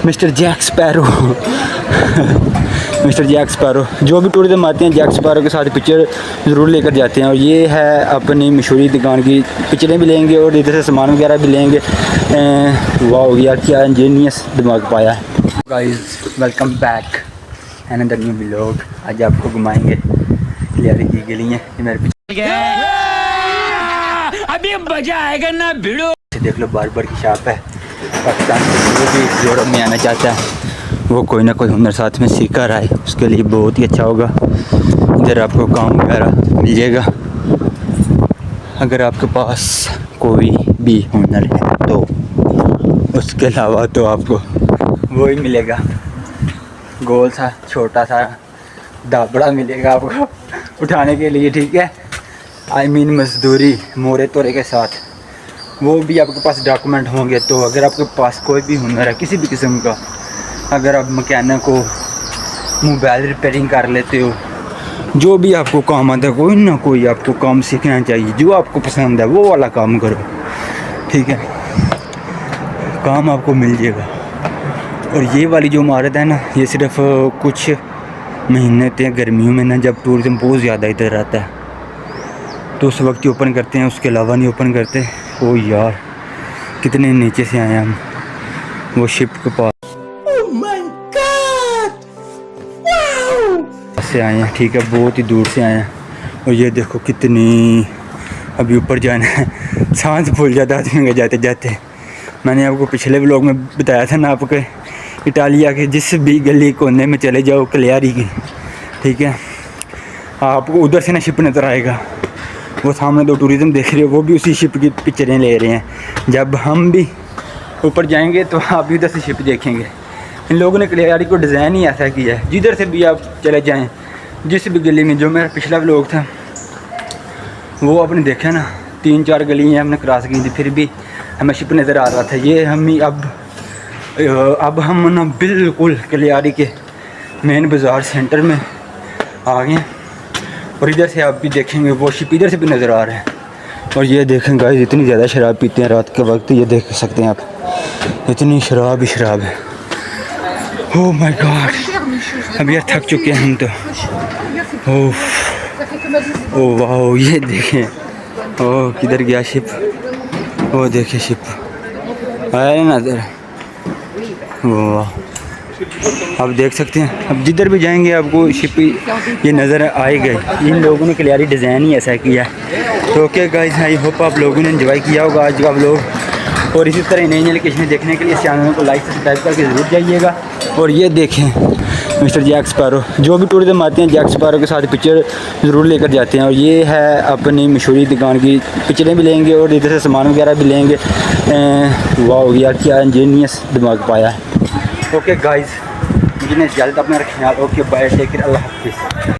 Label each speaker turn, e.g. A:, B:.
A: Mister Jack Sparrow mister Jack Sparrow जो भी tourism आते हैं जैक स्पैरो के साथ पिक्चर ज़रूर लेकर जाते हैं। और ये है अपनी मशहूरी दुकान की पिक्चरें भी लेंगे और इधर से सामान वगैरह भी लेंगे। वाह यार क्या इंजीनियस दिमाग पाया है। Guys welcome back another new vlog. आज आपको घुमाएंगे क्लियारी की गली है मेरे पीछे।
B: अभी मजा आएगा ना भिड़ो।
A: देख लो बार्बर की शॉप है। पाकिस्तान से जो भी यूरोप में आना चाहता है वो कोई ना कोई हुनर साथ में सीख कर आए, उसके लिए बहुत ही अच्छा होगा। इधर आपको काम वगैरह मिल जाएगा। अगर आपके पास कोई भी हुनर है तो उसके अलावा तो आपको वो ही मिलेगा, गोल सा छोटा सा दाबड़ा मिलेगा आपको उठाने के लिए, ठीक है। आई मीन मजदूरी मोरे तोरे के साथ, वो भी आपके पास डॉक्यूमेंट होंगे। तो अगर आपके पास कोई भी हुनर है किसी भी किस्म का, अगर आप मैकेनिक हो, मोबाइल रिपेयरिंग कर लेते हो, जो भी आपको काम आता है, कोई ना कोई आपको काम सीखना चाहिए। जो आपको पसंद है वो वाला काम करो, ठीक है, काम आपको मिल जाएगा। और ये वाली जो इमारत है ना, ये सिर्फ कुछ महीने होते हैं गर्मियों में ना, जब टूरिज़म बहुत ज़्यादा इधर आता है तो उस वक्त ही ओपन करते हैं, उसके अलावा नहीं ओपन करते। ओ यार कितने नीचे से आए हम वो शिप के पास से आए हैं, ठीक है, बहुत ही दूर से आए हैं। और ये देखो कितनी अभी ऊपर जाना है, सांस फूल जाता है आदमी का जाते जाते। मैंने आपको पिछले व्लॉग में बताया था ना, आपके इटालिया के जिस भी गली कोने में चले जाओ क्लियारी की, ठीक है, आपको उधर से ना शिप नज़र आएगा। वो सामने दो टूरिज़म देख रहे हो, वो भी उसी शिप की पिक्चरें ले रहे हैं। जब हम भी ऊपर जाएंगे तो आप भी उधर से शिप देखेंगे। इन लोगों ने क्लियारी को डिज़ाइन ही ऐसा किया है, जिधर से भी आप चले जाएं, जिस भी गली में। जो मेरा पिछला व्लॉग था वो आपने देखा ना, 3-4 गलियाँ हमने क्रॉस की थी, फिर भी हमें शिप नज़र आ रहा था। ये हम ही अब हम ना बिल्कुल क्लियारी के मेन बाज़ार सेंटर में आ गए। और इधर से आप भी देखेंगे वो शिप इधर से भी नज़र आ रहे हैं। और ये देखें गाइस, इतनी ज़्यादा शराब पीते हैं रात के वक्त, ये देख सकते हैं आप, इतनी शराब ही शराब है। ओह माय गॉड, अब यार थक चुके हैं हम तो। ओह वाह, ये देखें, ओह किधर गया शिप, वो देखे शिप आया ना नज़र। वाह, आप देख सकते हैं, अब जिधर भी जाएंगे आपको शिप ये नज़र आए गए। इन लोगों ने क्लियारी डिज़ाइन ही ऐसा किया है। तो ओके गाइस, आई होप आप लोगों ने एंजॉय किया होगा आज का व्लॉग। और इसी तरह नई नई लोकेशन देखने के लिए इस चैनल को लाइक सब्सक्राइब करके ज़रूर जाइएगा। और ये देखें मिस्टर जैक स्पैरो, जो भी टूरिज़म आते हैं जैक स्पैरो के साथ पिक्चर ज़रूर लेकर जाते हैं। और ये है अपनी मशहूरी दुकान की पिक्चरें भी लेंगे और इधर से सामान वगैरह भी लेंगे। वाह यार क्या इंजीनियस दिमाग पाया है। ओके गाइस, मुझे जल्द अपना ख्याल। ओके बाय, टेक केयर, अल्लाह हाफिज़।